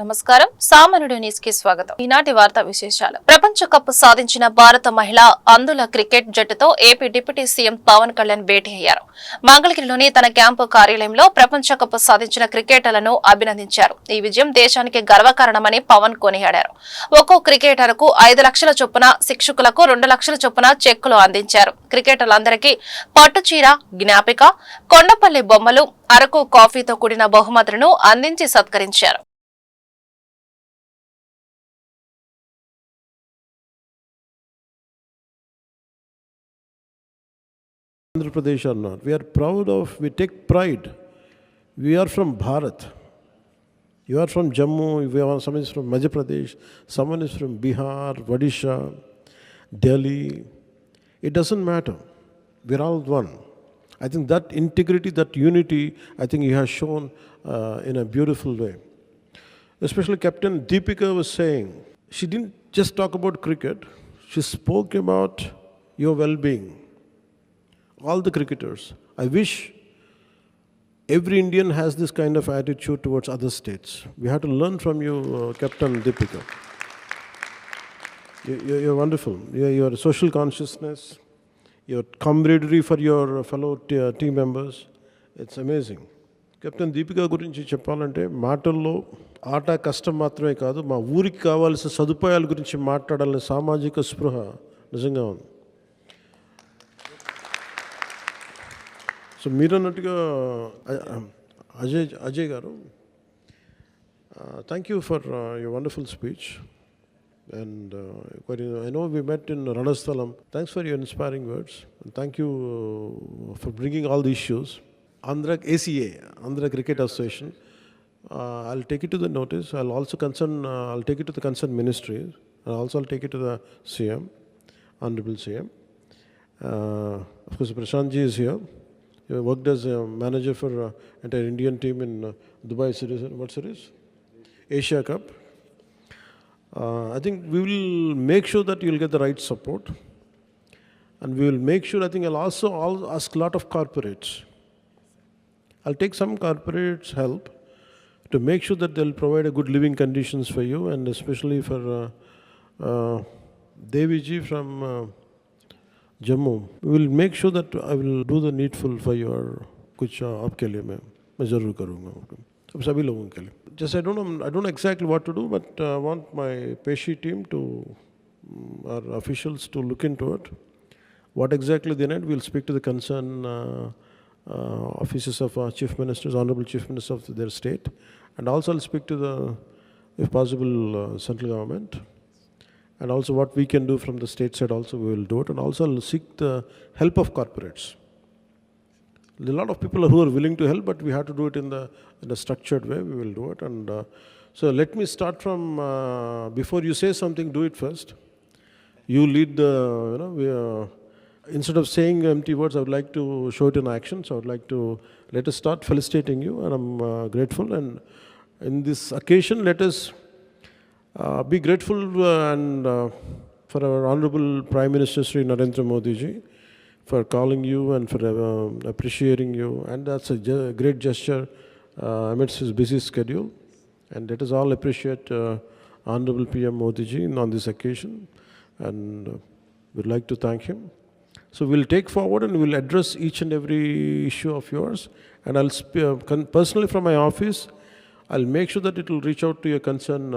నమస్కారం సామాన్యుడి న్యూస్ కి స్వాగతం. ఈనాటి వార్తా విశేషాలు. ప్రపంచ కప్ సాధించిన భారత మహిళా అందుల క్రికెట్ జట్టుతో AP deputy CM Pawan Kalyan భేటీ అయ్యారు. మంగళగిరిలోని తన క్యాంపు కార్యాలయంలో ప్రపంచ కప్ సాధించిన క్రికెటర్లను అభినందించారు. ఈ విజయం దేశానికి గర్వకారణమని పవన్ కొనియాడారు. ఒక్కో క్రికెటర్కు 5 లక్షల చొప్పున, శిక్షకులకు 2 లక్షల చొప్పున చెక్కులు అందించారు. క్రికెటర్లందరికీ పట్టుచీర, జ్ఞాపిక, కొండపల్లి బొమ్మలు, అరకు కాఫీతో కూడిన బహుమతులను అందించి సత్కరించారు. Andhra Pradesh or not. We take pride. We are from Bharat. You are from Jammu, someone is from Madhya Pradesh, someone is from Bihar, Odisha, Delhi. It doesn't matter. We're all one. I think that integrity, that unity, I think he has shown in a beautiful way. Especially Captain Deepika was saying, she didn't just talk about cricket, she spoke about your well-being. All the cricketers. I wish every Indian has this kind of attitude towards other states. We have to learn from you, Captain Deepika. You're wonderful. Your social consciousness, your camaraderie for your fellow team members, it's amazing. Captain Deepika గురించి చెప్పాలంటే మాటల్లో ఆట కష్టం మాత్రమే కాదు, మా ఊరికి కావాల్సిన సదుపాయాల గురించి మాట్లాడాలనే సామాజిక స్పృహ నిజంగా ఉంది. సో మీరు అన్నట్టుగా అజయ్ గారు, thank you for your wonderful speech. And I know we met in Ranasthalam. Thanks for your inspiring words. Thank you for bringing all the issues. Andhra ACA, Andhra Cricket Association, I'll take it to the notice. I'll take it to the concerned ministry. I'll take it to the CM, Honorable CM. Of course, Prashant ji is here. He worked as a manager for entire Indian team in Dubai series. What series? Asia Cup. I think we will make sure that you'll get the right support. And we will make sure, I think I'll also ask a lot of corporates. I'll take some corporates' help to make sure that they'll provide a good living conditions for you, and especially for Devi ji from Jammu. We will make sure that I will do the needful for your kuch aapke liye मैं ज़रूर करूँगा. सब सभी लोगों के लिए. Just I don't know exactly what to do, but I want my Peshi team to our officials to look into it. What exactly they need, we'll speak to the concerned offices of chief ministers, honorable chief ministers of their state, and also I'll speak to the, if possible, central government, and also what we can do from the state side also we will do it, and also I'll seek the help of corporates. There are a lot of people who are willing to help, but we have to do it in a structured way. We will do it. And so let me start from before you say something, do it first. You lead the, instead of saying empty words, I would like to show it in action. So I would like to let us start felicitating you, and I'm grateful. And in this occasion, let us be grateful for our Honorable Prime Minister Sri Narendra Modi ji for calling you and for appreciating you. And that's a great gesture amidst his busy schedule. And let us all appreciate Honorable PM Modi ji on this occasion. And we'd like to thank him. So we'll take forward and we'll address each and every issue of yours. And I'll personally from my office, I'll make sure that it will reach out to your concerned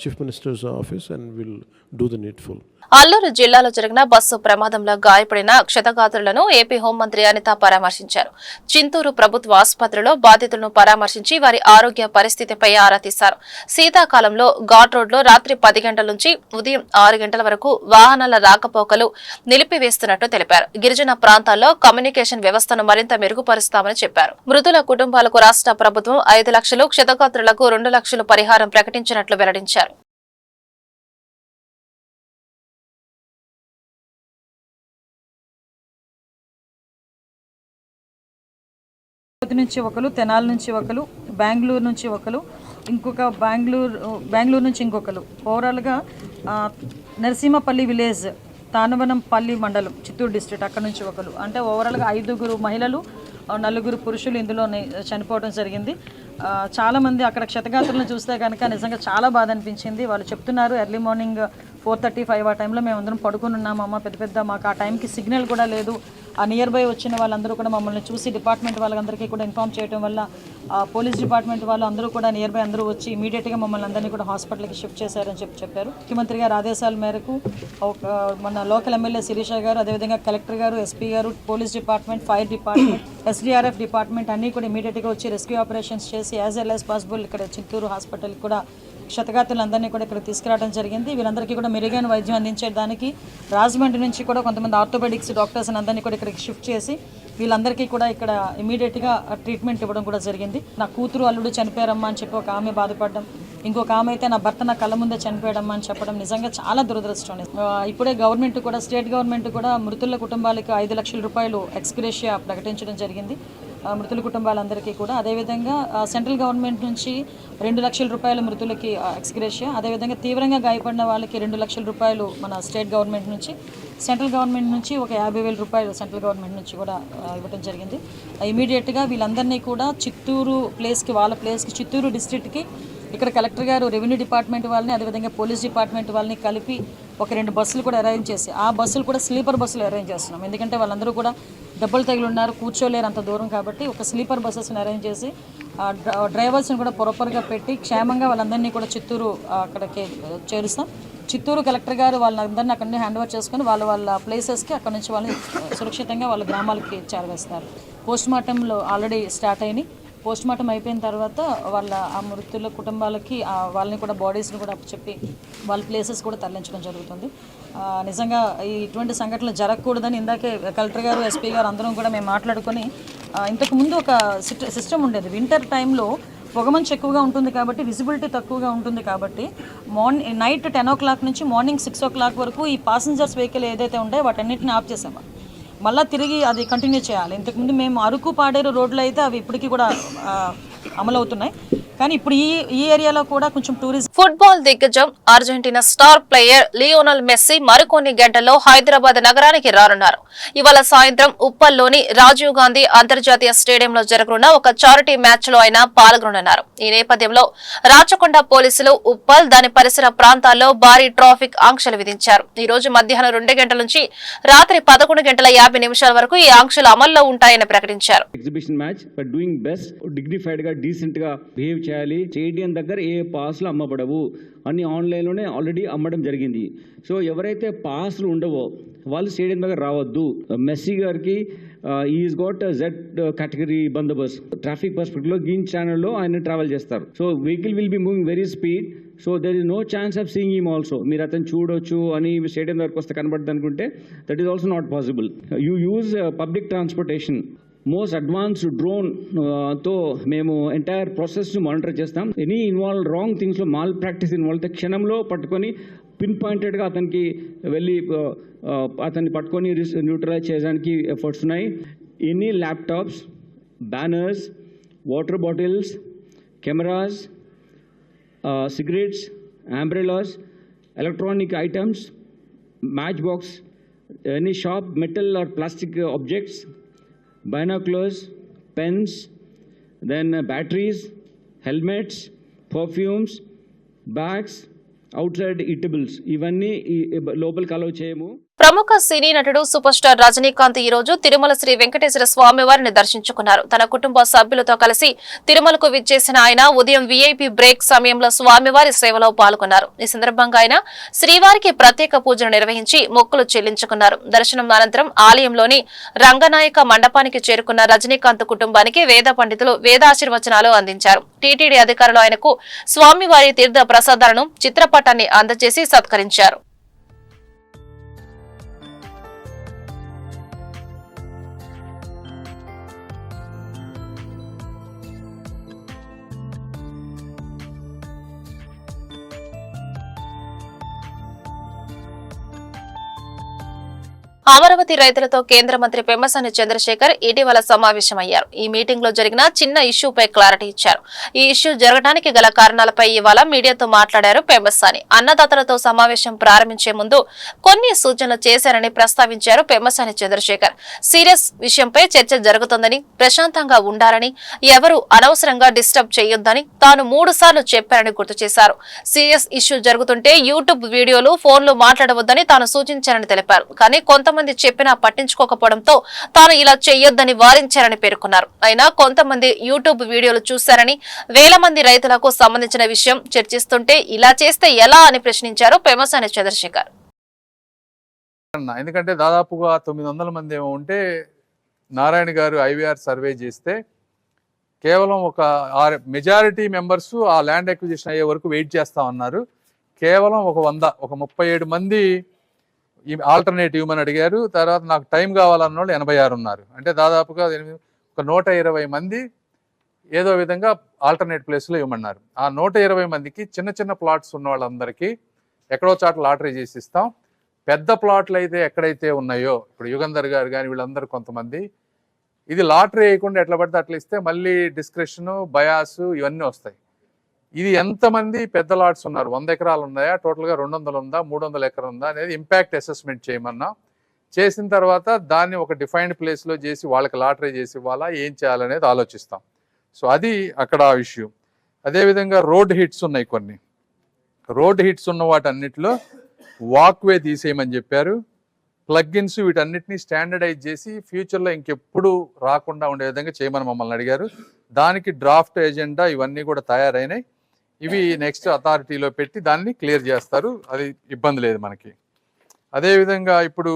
Chief Minister's office, and we'll do the needful. Alluri జిల్లాలో జరిగిన bus ప్రమాదంలో గాయపడిన క్షతగాత్రులను AP హోంమంత్రి అనిత పరామర్శించారు. చింతూరు ప్రభుత్వ ఆసుపత్రిలో బాధితులను పరామర్శించి వారి ఆరోగ్య పరిస్థితిపై ఆరా తీశారు. శీతాకాలంలో ఘాట్ రోడ్లో రాత్రి 10 గంటల నుంచి ఉదయం 6 గంటల వరకు వాహనాల రాకపోకలు నిలిపివేస్తున్నట్టు తెలిపారు. గిరిజన ప్రాంతాల్లో కమ్యూనికేషన్ వ్యవస్థను మరింత మెరుగుపరుస్తామని చెప్పారు. మృతుల కుటుంబాలకు రాష్ట్ర ప్రభుత్వం 5 లక్షలు, క్షతగాత్రులకు 2 లక్షలు పరిహారం ప్రకటించినట్లు వెల్లడించారు. నుంచి ఒకరు, తెనాలి నుంచి ఒకరు, బెంగళూరు నుంచి ఒకరు, ఇంకొక బెంగళూరు నుంచి ఇంకొకరు. ఓవరాల్గా నరసింహపల్లి విలేజ్, తానవనంపల్లి మండలం, చిత్తూరు డిస్ట్రిక్ట్, అక్కడ నుంచి ఒకరు. అంటే ఓవరాల్గా 5 మహిళలు, 4 పురుషులు ఇందులో చనిపోవడం జరిగింది. చాలామంది అక్కడ క్షతగాత్రులను చూస్తే కనుక నిజంగా చాలా బాధ అనిపించింది. వాళ్ళు చెప్తున్నారు ఎర్లీ మార్నింగ్ 4:35 ఆ టైంలో మేము అందరం పడుకుని ఉన్నామమ్మ, పెద్ద మాకు ఆ టైంకి సిగ్నల్ కూడా లేదు. ఆ నియర్ బై వచ్చిన వాళ్ళందరూ కూడా మమ్మల్ని చూసి డిపార్ట్మెంట్ వాళ్ళందరికీ కూడా ఇన్ఫామ్ చేయడం వల్ల పోలీస్ డిపార్ట్మెంట్ వాళ్ళు అందరూ కూడా నియర్ బై అందరూ వచ్చి ఇమీడియట్గా మమ్మల్ని అందరినీ కూడా హాస్పిటల్కి షిఫ్ట్ చేశారని చెప్పారు. ముఖ్యమంత్రి గారి ఆదేశాల మేరకు మన లోకల్ ఎమ్మెల్యే శిరీష గారు, అదేవిధంగా కలెక్టర్ గారు, ఎస్పీ గారు, police department, fire department, SDRF department అన్నీ కూడా ఇమీడియట్గా వచ్చి రెస్క్యూ ఆపరేషన్స్ చేసి యాజ్ వెల్ యాజ్ పాసిబుల్ ఇక్కడ చిత్తూరు హాస్పిటల్కి కూడా క్షతగాత్రులందరినీ కూడా ఇక్కడ తీసుకురావడం జరిగింది. వీళ్ళందరికీ కూడా మెరుగైన వైద్యం అందించడానికి రాజమండ్రి నుంచి కూడా కొంతమంది ఆర్థోపెడిక్స్ డాక్టర్స్ అందరినీ కూడా ఇక్కడికి షిఫ్ట్ చేసి వీళ్ళందరికీ కూడా ఇక్కడ ఇమీడియట్గా ట్రీట్మెంట్ ఇవ్వడం కూడా జరిగింది. నా కూతురు అల్లుడు చనిపోయారమ్మా అని చెప్పి ఒక ఆమె బాధపడడం, ఇంకొక ఆమె అయితే నా భర్త నా కళ్ళ ముందే చనిపోయాడమ్మా అని చెప్పడం నిజంగా చాలా దురదృష్టం. ఇప్పుడే గవర్నమెంట్ కూడా, స్టేట్ గవర్నమెంట్ కూడా మృతుల కుటుంబాలకు 5 లక్షల రూపాయలు ఎక్స్గ్రేషియా ప్రకటించడం జరిగింది మృతుల కుటుంబాలందరికీ కూడా. అదేవిధంగా సెంట్రల్ గవర్నమెంట్ నుంచి 2 లక్షల రూపాయల మృతులకి ఎక్స్గ్రేషియా, అదేవిధంగా తీవ్రంగా గాయపడిన వాళ్ళకి 2 లక్షల రూపాయలు మన స్టేట్ గవర్నమెంట్ నుంచి, సెంట్రల్ గవర్నమెంట్ నుంచి ఒక 50,000 రూపాయలు సెంట్రల్ గవర్నమెంట్ నుంచి కూడా ఇవ్వడం జరిగింది. ఇమీడియట్గా వీళ్ళందరినీ కూడా చిత్తూరు ప్లేస్కి, వాళ్ళ ప్లేస్కి, చిత్తూరు డిస్ట్రిక్ట్కి ఇక్కడ కలెక్టర్ గారు, రెవెన్యూ డిపార్ట్మెంట్ వాళ్ళని, అదేవిధంగా పోలీస్ డిపార్ట్మెంట్ వాళ్ళని కలిపి ఒక 2 బస్సులు కూడా అరేంజ్ చేసి, ఆ బస్సులు కూడా స్లీపర్ బస్సులు అరేంజ్ చేస్తున్నాం. ఎందుకంటే వాళ్ళందరూ కూడా దెబ్బలు తగిలి ఉన్నారు, కూర్చోలేరు అంత దూరం కాబట్టి ఒక స్లీపర్ బస్సెస్ని అరేంజ్ చేసి డ్రైవర్స్ని కూడా ప్రాపర్గా పెట్టి క్షేమంగా వాళ్ళందరినీ కూడా చిత్తూరు అక్కడికి చేరుస్తాం. చిత్తూరు కలెక్టర్ గారు వాళ్ళందరినీ అక్కడి నుంచి హ్యాండ్ ఓవర్ చేసుకొని వాళ్ళ ప్లేసెస్కి అక్కడ నుంచి వాళ్ళని సురక్షితంగా వాళ్ళ గ్రామాలకి చేరవేస్తారు. పోస్ట్ మార్టంలో ఆల్రెడీ స్టార్ట్ అయినాయి. పోస్ట్ మార్టం అయిపోయిన తర్వాత వాళ్ళ ఆ మృతుల కుటుంబాలకి వాళ్ళని కూడా బాడీస్ని కూడా చెప్పి వాళ్ళ ప్లేసెస్ కూడా తరలించడం జరుగుతుంది. నిజంగా ఇటువంటి సంఘటనలు జరగకూడదని ఇందాకే కలెక్టర్ గారు, ఎస్పీ గారు అందరం కూడా మేము మాట్లాడుకొని, ఇంతకుముందు ఒక సిస్టమ్ ఉండేది. వింటర్ టైంలో పొగమంచు ఎక్కువగా ఉంటుంది కాబట్టి, విజిబిలిటీ తక్కువగా ఉంటుంది కాబట్టి నైట్ 10 o'clock నుంచి మార్నింగ్ 6 o'clock వరకు ఈ పాసెంజర్స్ వెహికల్ ఏదైతే ఉంటాయో వాటన్నిటిని ఆఫ్ చేసాము. మళ్ళీ తిరిగి అది కంటిన్యూ చేయాలి. ఇంతకుముందు మేము అరకు, పాడేరు రోడ్లు అయితే అవి ఇప్పటికీ కూడా అమలవుతున్నాయి. కానీ ఇప్పుడు ఈ ఏరియాలో కూడా కొంచెం టూరిజం. ఫుట్బాల్ దిగ్గజం Argentina star player Lionel Messi మరికొన్ని గంటల్లో హైదరాబాద్ నగరానికి రానున్నారు. ఇవాళ సాయంత్రం ఉప్పల్లోని రాజీవ్ గాంధీ అంతర్జాతీయ స్టేడియంలో జరగనున్న ఒక చారిటీ మ్యాచ్ లో ఆయన పాల్గొననున్నారు. ఈ నేపథ్యంలో రాచకొండ పోలీసులు ఉప్పల్, దాని పరిసర ప్రాంతాల్లో భారీ ట్రాఫిక్ ఆంక్షలు విధించారు. ఈ రోజు మధ్యాహ్నం 2 గంటల నుంచి రాత్రి 11:50 వరకు ఈ ఆంక్షలు అమల్లో ఉంటాయని ప్రకటించారు. Exhibition match but doing best, dignified గా, డీసెంట్ గా బిహేవ్ చేయాలి. స్టేడియం దగ్గర ఏ పాస్లు అమ్మబడవు అని ఆన్లైన్లోనే ఆల్రెడీ అమ్మడం జరిగింది. సో ఎవరైతే పాస్లు ఉండవో వాళ్ళు స్టేడియం దగ్గర రావద్దు. మెస్సీ గారికి ఈజ్ గాట్ జెడ్ కేటగిరీ బందోబస్తు ట్రాఫిక్ పర్స్పెక్టివ్లో గ్రీన్ ఛానల్లో ఆయన ట్రావెల్ చేస్తారు. So vehicle will be moving very speed. So there is no chance of seeing him also. మీరు అతను చూడొచ్చు అని స్టేడియం దగ్గరకు వస్తే కనబడుతుంది అనుకుంటే that is also not possible. You use public transportation. Most advanced drone తో మేము ఎంటైర్ ప్రాసెస్ను మానిటర్ చేస్తాం. ఎనీ ఇన్వాల్వ్ రాంగ్ థింగ్స్లో మాల్ ప్రాక్టీస్ ఇన్వాల్వ్ అయితే క్షణంలో పట్టుకొని పిన్ పాయింటెడ్గా అతనికి వెళ్ళి అతన్ని పట్టుకొని న్యూట్రలైజ్ చేయడానికి ఎఫర్ట్స్ ఉన్నాయి. Any laptops, banners, water bottles, cameras, cigarettes, umbrellas, electronic items, matchbox, any sharp metal or plastic objects, binoculars, pens, then batteries, helmets, perfumes, bags, outside eatables. ఇవన్నీ లోపలికి అలౌ చేయము. ప్రముఖ సినీ నటుడు సూపర్ స్టార్ రజనీకాంత్ ఈ రోజు తిరుమల శ్రీ వెంకటేశ్వర స్వామి వారిని దర్శించుకున్నారు. తన కుటుంబ సభ్యులతో కలిసి తిరుమలకు విచ్చేసిన ఆయన ఉదయం వీఐపీ బ్రేక్ సమయంలో స్వామివారి సేవలో పాల్గొన్నారు. ఈ సందర్భంగా ఆయన శ్రీవారికి ప్రత్యేక పూజలు నిర్వహించి మొక్కులు చెల్లించుకున్నారు. దర్శనం అనంతరం ఆలయంలోని రంగనాయక మండపానికి చేరుకున్న రజనీకాంత్ కుటుంబానికి వేద పండితులు వేదాశీర్వచనాలు అందించారు. టీటీడీ అధికారులు ఆయనకు స్వామివారి తీర్థ ప్రసాదాలను, చిత్రపటాన్ని అందజేసి సత్కరించారు. అమరావతి రైతులతో కేంద్ర మంత్రి పెమ్మసాని చంద్రశేఖర్ ఇటీవల సమావేశమయ్యారు. ఈ మీటింగ్ లో జరిగిన చిన్న ఇష్యూపై క్లారిటీ ఇచ్చారు. ఈ ఇష్యూ జరగడానికి గల కారణాలపై ఇవాళ మీడియాతో మాట్లాడారు పెమ్మసాని. అన్నదాతలతో సమావేశం ప్రారంభించే ముందు కొన్ని సూచనలు చేశారని ప్రస్తావించారు పెమ్మసాని చంద్రశేఖర్. సీరియస్ విషయంపై చర్చ జరుగుతుందని, ప్రశాంతంగా ఉండాలని, ఎవరు అనవసరంగా డిస్టర్బ్ చేయొద్దని తాను 3 సార్లు చెప్పారని గుర్తు చేశారు. సీరియస్ ఇష్యూ జరుగుతుంటే యూట్యూబ్ వీడియోలు, ఫోన్లు మాట్లాడవద్దని తాను సూచించారని తెలిపారు. కానీ కొంతమంది చెప్పినా పట్టించుకోకపోవడంతో తాను ఇలా చేయొద్దని వారించారని పేర్కొన్నారు. అయినా కొంతమంది యూట్యూబ్ వీడియోలు చూశారని, వేల మంది రైతులకు సంబంధించిన విషయం చర్చిస్తుంటే ఇలా చేస్తే ఎలా అని ప్రశ్నించారు పెమ్మసాని చంద్రశేఖర్. ఎందుకంటే దాదాపుగా 900 మంది ఏమో ఉంటే నారాయణ గారు ఐవీఆర్ సర్వే చేస్తే కేవలం ఒక మెజారిటీ మెంబర్స్ ఆ ల్యాండ్ అక్విజిషన్ అయ్యే వరకు వెయిట్ చేస్తా ఉన్నారు. కేవలం ఒక 37 మంది ఆల్టర్నేటివ్ అని అడిగారు. తర్వాత నాకు టైం కావాలన్న వాళ్ళు 86 ఉన్నారు. అంటే దాదాపుగా ఒక 120 మంది ఏదో విధంగా ఆల్టర్నేట్ ప్లేస్లో ఇవ్వమన్నారు. ఆ 120 మందికి చిన్న చిన్న ప్లాట్స్ ఉన్న వాళ్ళందరికీ ఎక్కడో చాట లాటరీ చేసి ఇస్తాం. పెద్ద ప్లాట్లు అయితే ఎక్కడైతే ఉన్నాయో, ఇప్పుడు యుగంధర్ గారు కానీ వీళ్ళందరూ కొంతమంది ఇది లాటరీ వేయకుండా ఎట్లా పడితే అట్లా ఇస్తే మళ్ళీ డిస్క్రిప్షను, బయాసు ఇవన్నీ వస్తాయి. ఇది ఎంతమంది పెద్ద లాట్స్ ఉన్నారు, 100 ఎకరాలు ఉన్నాయా, టోటల్గా 200 ఉందా, 300 ఎకరాలు ఉందా అనేది ఇంపాక్ట్ అసెస్మెంట్ చేయమన్నా. చేసిన తర్వాత దాన్ని ఒక డిఫైన్డ్ ప్లేస్లో చేసి వాళ్ళకి లాటరీ చేసి ఇవ్వాలా, ఏం చేయాలనేది ఆలోచిస్తాం. సో అది అక్కడ ఇష్యూ. అదేవిధంగా రోడ్ హిట్స్ ఉన్నాయి. కొన్ని రోడ్ హిట్స్ ఉన్న వాటన్నిటిలో వాక్వే తీసేయమని చెప్పారు. ప్లగ్ఇన్స్ వీటన్నిటిని స్టాండర్డైజ్ చేసి ఫ్యూచర్లో ఇంకెప్పుడు రాకుండా ఉండే విధంగా చేయమని మమ్మల్ని అడిగారు. దానికి డ్రాఫ్ట్ ఎజెండా ఇవన్నీ కూడా తయారైనాయి. ఇవి నెక్స్ట్ అథారిటీలో పెట్టి దాన్ని క్లియర్ చేస్తారు. అది ఇబ్బంది లేదు మనకి. అదేవిధంగా ఇప్పుడు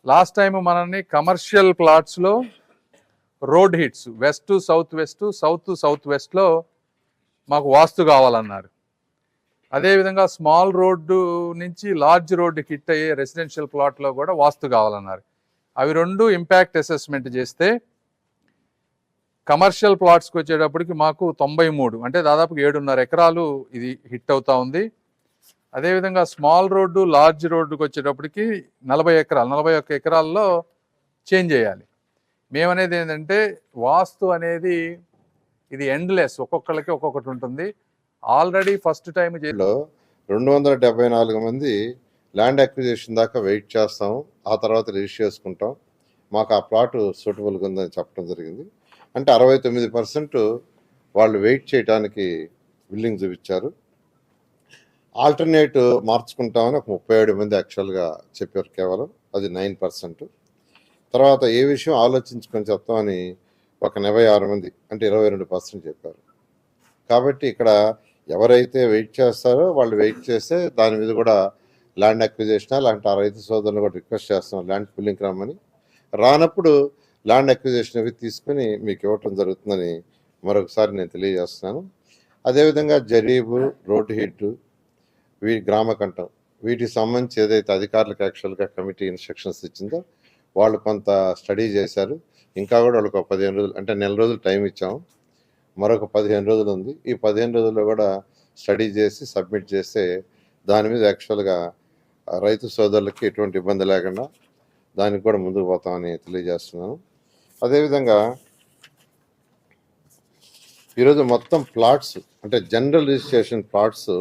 లాస్ట్ టైం మనల్ని కమర్షియల్ ప్లాట్స్లో road hits west south west, south వెస్ట్లో మాకు వాస్తు కావాలన్నారు. అదేవిధంగా స్మాల్ రోడ్డు నుంచి లార్జ్ రోడ్డు హిట్ అయ్యే రెసిడెన్షియల్ ప్లాట్లో కూడా వాస్తు కావాలన్నారు. అవి 2 ఇంపాక్ట్ అసెస్మెంట్ చేస్తే కమర్షియల్ ప్లాట్స్కి వచ్చేటప్పటికి మాకు 93 అంటే దాదాపు 7.5 ఎకరాలు ఇది హిట్ అవుతా ఉంది. అదేవిధంగా స్మాల్ రోడ్డు, లార్జ్ రోడ్డుకి వచ్చేటప్పటికి 41 ఎకరాల్లో చేంజ్ చేయాలి. మేమనేది ఏంటంటే వాస్తు అనేది ఇది ఎండ్లెస్, ఒక్కొక్కరికి ఒక్కొక్కటి ఉంటుంది. ఆల్రెడీ ఫస్ట్ టైం 274 మంది ల్యాండ్ అక్విజిషన్ దాకా వెయిట్ చేస్తాం, ఆ తర్వాత రిజిస్టర్ చేసుకుంటాం, మాకు ఆ ప్లాట్ సూటబుల్గా ఉందని చెప్పడం జరిగింది. అంటే 69% వాళ్ళు వెయిట్ చేయడానికి విల్లింగ్ చూపించారు. ఆల్టర్నేట్ మార్చుకుంటామని ఒక 37 మంది యాక్చువల్గా చెప్పారు. కేవలం అది 9%. తర్వాత ఏ విషయం ఆలోచించుకొని చెప్తామని ఒక 86 మంది అంటే 22% చెప్పారు. కాబట్టి ఇక్కడ ఎవరైతే వెయిట్ చేస్తారో వాళ్ళు వెయిట్ చేస్తే దాని మీద కూడా ల్యాండ్ అక్విజిషన్ అలాంటి ఆ రైతు సోదరులు కూడా రిక్వెస్ట్ చేస్తున్నాం ల్యాండ్ పుల్లింగ్కి రమ్మని. రానప్పుడు ల్యాండ్ అక్విజిషన్ అవి తీసుకుని మీకు ఇవ్వటం జరుగుతుందని మరొకసారి నేను తెలియజేస్తున్నాను. అదేవిధంగా జరీబు, రోడ్డు హిట్, గ్రామకంఠం వీటికి సంబంధించి ఏదైతే అధికారులకు యాక్చువల్గా కమిటీ ఇన్స్ట్రక్షన్స్ ఇచ్చిందో వాళ్ళు కొంత స్టడీ చేశారు. ఇంకా కూడా వాళ్ళకి ఒక 15 రోజులు అంటే నెల రోజులు టైం ఇచ్చాము. మరొక 15 రోజులు ఉంది. ఈ 15 రోజుల్లో కూడా స్టడీ చేసి సబ్మిట్ చేస్తే దాని మీద యాక్చువల్గా రైతు సోదరులకి ఎటువంటి ఇబ్బంది లేకుండా దానికి కూడా ముందుకు పోతామని తెలియజేస్తున్నాను. అదేవిధంగా ఈరోజు మొత్తం ప్లాట్స్ అంటే జనరల్ రిజిస్ట్రేషన్ ప్లాట్స్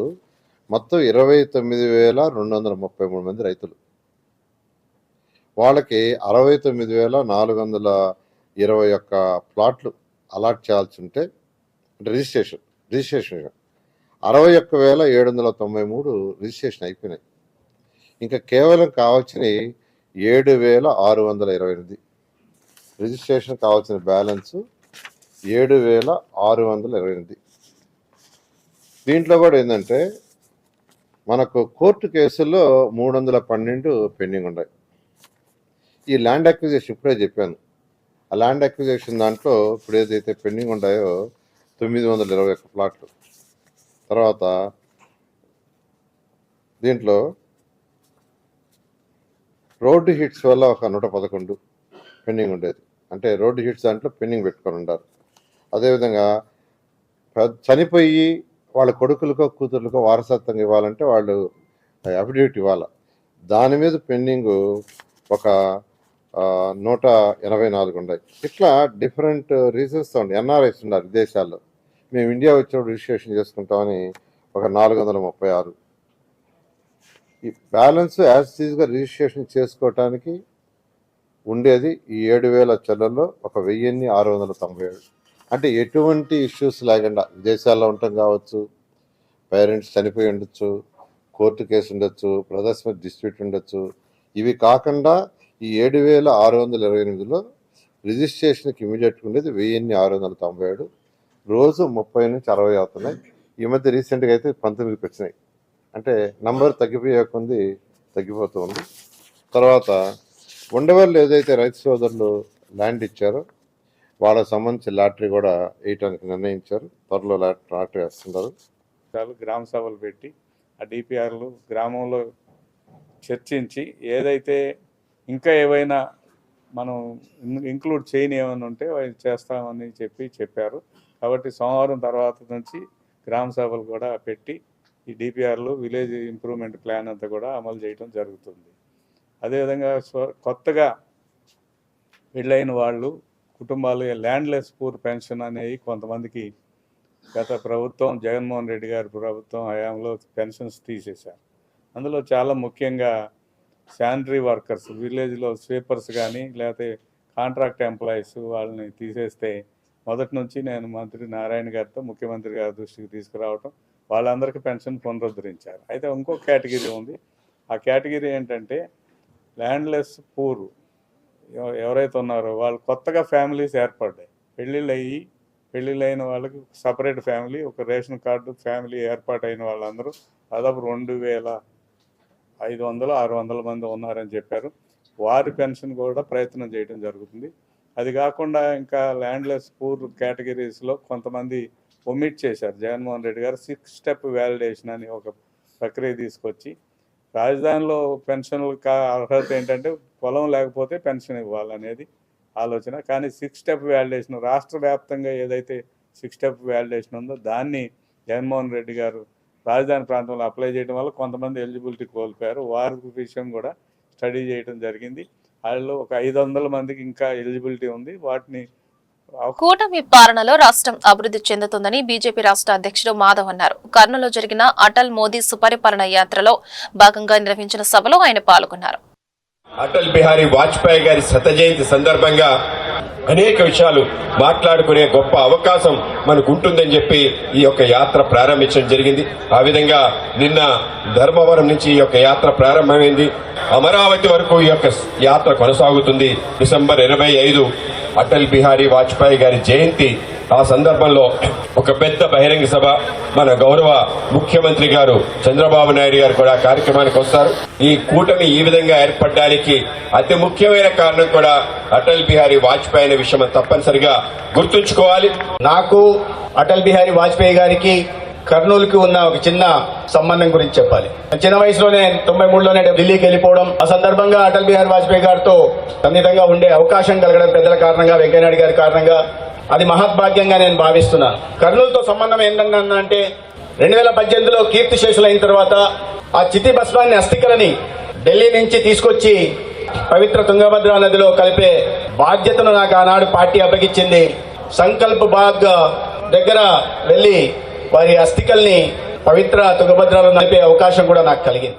మొత్తం 29,233 మంది రైతులు. వాళ్ళకి 69,421 ప్లాట్లు అలాట్ చేయాల్సి ఉంటే అంటే రిజిస్ట్రేషన్ 61,793 రిజిస్ట్రేషన్ అయిపోయినాయి. ఇంకా కేవలం కావాల్సినవి 7,628 రిజిస్ట్రేషన్ కావాల్సిన బ్యాలెన్స్ 7,628. దీంట్లో కూడా ఏంటంటే మనకు కోర్టు కేసుల్లో 312 పెండింగ్ ఉన్నాయి. ఈ ల్యాండ్ అక్విజిషన్ ఇప్పుడే చెప్పాను. ఆ ల్యాండ్ అక్విజిషన్ దాంట్లో ఇప్పుడు ఏదైతే పెండింగ్ ఉన్నాయో 921 ప్లాట్లు. తర్వాత దీంట్లో రోడ్డు హిట్స్ వల్ల ఒక 111 పెండింగ్ ఉండేది. అంటే రోడ్డు హిట్స్ దాంట్లో పెండింగ్ పెట్టుకొని ఉంటారు. అదేవిధంగా చనిపోయి వాళ్ళ కొడుకులకో కూతుర్లకో వారసత్వంగా ఇవ్వాలంటే వాళ్ళు అఫిడవిట్ ఇవ్వాలి. దాని మీద పెండింగ్ ఒక 184 ఉన్నాయి. ఇట్లా డిఫరెంట్ రీజన్స్తో ఉండి ఎన్ఆర్ఐస్ ఉన్నారు విదేశాల్లో. మేము ఇండియా వచ్చినప్పుడు రిజిస్ట్రేషన్ చేసుకుంటామని ఒక 436. ఈ బ్యాలెన్స్ యాజ్ ఈజ్గా రిజిస్ట్రేషన్ చేసుకోవటానికి ఉండేది ఈ 7,000 చెల్లల్లో ఒక 1,697. అంటే ఎటువంటి ఇష్యూస్ లేకుండా విదేశాల్లో ఉండటం కావచ్చు, పేరెంట్స్ చనిపోయి ఉండొచ్చు, కోర్టు కేసు ఉండొచ్చు, బ్రదర్స్ మీద డిస్ప్యూట్ ఉండొచ్చు. ఇవి కాకుండా ఈ 7,628లో రిజిస్ట్రేషన్కి ఇమీడియట్గా ఉండేది 1,697. రోజు 30 నుంచి 60 అవుతున్నాయి. ఈ మధ్య రీసెంట్గా అయితే 19కి వచ్చినాయి. అంటే నంబర్ తగ్గిపోయేకుంది తగ్గిపోతూ ఉంది. తర్వాత ఉండవల్లి ఏదైతే రైతు సోదరులు ల్యాండ్ ఇచ్చారో వాళ్ళకి సంబంధించి లాటరీ కూడా వేయటానికి నిర్ణయించారు. త్వరలో లాటరీ వేస్తున్నారు. గ్రామ సభలు పెట్టి ఆ డిపిఆర్లు గ్రామంలో చర్చించి ఏదైతే ఇంకా ఏవైనా మనం ఇంక్లూడ్ చేయని ఏమైనా ఉంటే అవి చేస్తామని చెప్పారు. కాబట్టి సోమవారం తర్వాత నుంచి గ్రామ సభలు కూడా పెట్టి ఈ డిపిఆర్లు విలేజ్ ఇంప్రూవ్మెంట్ ప్లాన్ అంతా కూడా అమలు చేయడం జరుగుతుంది. అదేవిధంగా కొత్తగా పెళ్ళైన వాళ్ళు కుటుంబాలు ల్యాండ్లెస్ పూర్ పెన్షన్ అనేవి కొంతమందికి గత ప్రభుత్వం జగన్మోహన్ రెడ్డి గారి ప్రభుత్వం హయాంలో పెన్షన్స్ తీసేశారు. అందులో చాలా ముఖ్యంగా శానిటరీ వర్కర్స్, విలేజ్లో స్వీపర్స్ కానీ లేకపోతే కాంట్రాక్ట్ ఎంప్లాయీస్ వాళ్ళని తీసేస్తే మొదటి నుంచి నేను మంత్రి నారాయణ గారితో ముఖ్యమంత్రి గారి దృష్టికి తీసుకురావటం, వాళ్ళందరికీ పెన్షన్ పునరుద్ధరించారు. అయితే ఇంకో కేటగిరీ ఉంది. ఆ కేటగిరీ ఏంటంటే ల్యాండ్లెస్ పూర్ ఎవరైతే ఉన్నారో వాళ్ళు కొత్తగా ఫ్యామిలీస్ ఏర్పడ్డాయి. పెళ్ళిళ్ళు అయిన వాళ్ళకి సపరేట్ ఫ్యామిలీ, ఒక రేషన్ కార్డు ఫ్యామిలీ ఏర్పాటైన వాళ్ళందరూ దాదాపు 2,500-600 మంది ఉన్నారని చెప్పారు. వారి పెన్షన్ కూడా ప్రయత్నం చేయడం జరుగుతుంది. అది కాకుండా ఇంకా ల్యాండ్లెస్ పూర్ కేటగిరీస్లో కొంతమంది ఒమిట్ చేశారు. జగన్మోహన్ రెడ్డి గారు 6 స్టెప్ వ్యాలిడేషన్ అని ఒక ప్రక్రియ తీసుకొచ్చి రాజధానిలో పెన్షన్లకు అర్హత ఏంటంటే పొలం లేకపోతే పెన్షన్ ఇవ్వాలనేది ఆలోచన. కానీ 6 స్టెప్ వ్యాలిడేషన్ రాష్ట్ర వ్యాప్తంగా ఏదైతే 6 స్టెప్ వ్యాలిడేషన్ ఉందో దాన్ని జగన్మోహన్ రెడ్డి గారు రాజధాని ప్రాంతంలో అప్లై చేయడం వల్ల కొంతమంది ఎలిజిబిలిటీ కోల్పోయారు. వారి విషయం కూడా స్టడీ చేయడం జరిగింది. వాళ్ళలో ఒక 500 మందికి ఇంకా ఎలిజిబిలిటీ ఉంది. వాటిని కూటమి పాలనలో రాష్ట్రం అభివృద్ధి చెందుతుందని బీజేపీ రాష్ట్ర అధ్యక్షుడు మాధవ్ అన్నారు. కర్నూలులో జరిగిన అటల్ మోదీ సుపరిపాలన యాత్రలో భాగంగా నిర్వహించిన సభలో ఆయన పాల్గొన్నారు. అటల్ బిహారీ వాజ్పేయి గారి శత జయంతి సందర్భంగా అనేక విషయాలు మాట్లాడుకునే గొప్ప అవకాశం మనకు ఉంటుందని చెప్పి ఈ యొక్క యాత్ర ప్రారంభించడం జరిగింది. ఆ విధంగా నిన్న ధర్మవరం నుంచి ఈ యొక్క యాత్ర ప్రారంభమైంది. అమరావతి వరకు ఈ యొక్క యాత్ర కొనసాగుతుంది. డిసెంబర్ 25 అటల్ బిహారీ వాజ్పేయి గారి జయంతి. ఆ సందర్భంలో ఒక పెద్ద బహిరంగ సభ మన గౌరవ ముఖ్యమంత్రి గారు చంద్రబాబు నాయుడు గారు కూడా కార్యక్రమానికి వస్తారు. ఈ కూటమి ఈ విధంగా ఏర్పడడానికి అతి ముఖ్యమైన కారణం కూడా అటల్ బిహారీ వాజ్పేయి అనే విషయం తప్పనిసరిగా గుర్తుంచుకోవాలి. నాకు అటల్ బిహారీ వాజ్పేయి గారికి కర్నూలుకి ఉన్న ఒక చిన్న సంబంధం గురించి చెప్పాలి. చిన్న వయసులోనే 93లోనే ఢిల్లీకి వెళ్ళిపోవడం, ఆ సందర్భంగా అటల్ బిహారీ వాజ్పేయి గారితో సన్నిహితంగా ఉండే అవకాశం కలగడం పెద్దల కారణంగా, వెంకయ్యనాయుడు గారి కారణంగా అది మహద్భాగ్యంగా నేను భావిస్తున్నాను. కర్నూలుతో సంబంధం ఏంటంటే 2018లో కీర్తిశేషులు అయిన తర్వాత ఆ చితి భస్మాన్ని అస్థికలని ఢిల్లీ నుంచి తీసుకొచ్చి పవిత్ర తుంగభద్ర నదిలో కలిపే బాధ్యతను నాకు ఆనాడు పార్టీ అప్పగించింది. సంకల్ప్ బాగ్ దగ్గర వెళ్లి వారి అస్థికల్ని పవిత్ర తుంగభద్రలో కలిపే అవకాశం కూడా నాకు కలిగింది.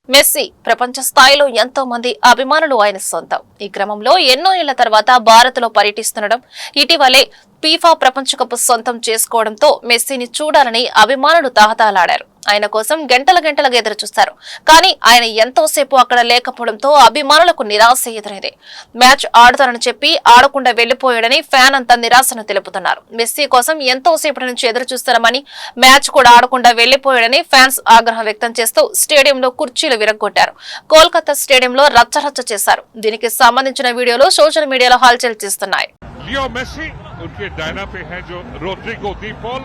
మెస్సీ ప్రపంచ స్థాయిలో ఎంతో మంది అభిమానులు ఆయన సొంతం. ఈ క్రమంలో ఎన్నో ఏళ్ల తర్వాత భారత్ లో పర్యటిస్తుండడం, ఇటీవలే ఫీఫా ప్రపంచ కప్ సొంతం చేసుకోవడంతో మెస్సీని చూడాలని అభిమానులు తహతహలాడారు. ఆయన కోసం గంటలుగా ఎదురు చూస్తారు. కానీ ఆయన ఎంతోసేపు అక్కడ లేకపోవడంతో అభిమానులకు నిరాశ ఎదురైంది. మ్యాచ్ ఆడుతానని చెప్పి ఆడకుండా వెళ్లిపోయాడని ఫ్యాన్ అంతా నిరాశను తెలుపుతున్నారు. మెస్సీ కోసం ఎంతోసేపటి నుంచి ఎదురు చూస్తారమని, మ్యాచ్ కూడా ఆడకుండా వెళ్లిపోయాడని ఫ్యాన్స్ ఆగ్రహం వ్యక్తం చేస్తూ స్టేడియంలో కుర్చీలు విరగ్గొట్టారు. కోల్కతా స్టేడియంలో రచ్చరచ్చ చేశారు. దీనికి సంబంధించిన వీడియోలు సోషల్ మీడియాలో హల్చల్ చేస్తున్నాయి. लियो मेसी उनके डायना पे हैं जो रोड्रिगो डी पॉल,